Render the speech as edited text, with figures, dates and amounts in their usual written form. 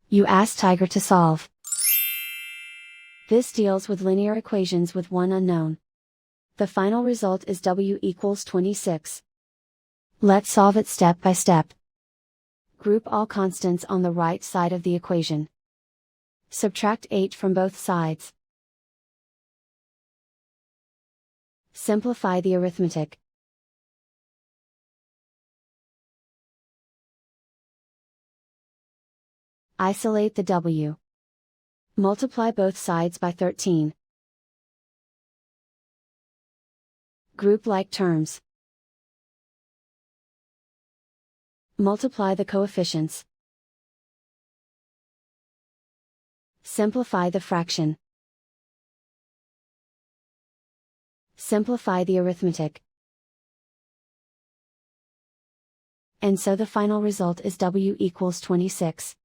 You ask Tiger to solve. This deals with linear equations with one unknown. The final result is W equals 26. Let's solve it step by step. Group all constants on the right side of the equation. Subtract 8 from both sides. Simplify the arithmetic. Isolate the W. Multiply both sides by 13. Group like terms. Multiply the coefficients. Simplify the fraction. Simplify the arithmetic. And so the final result is W equals 26.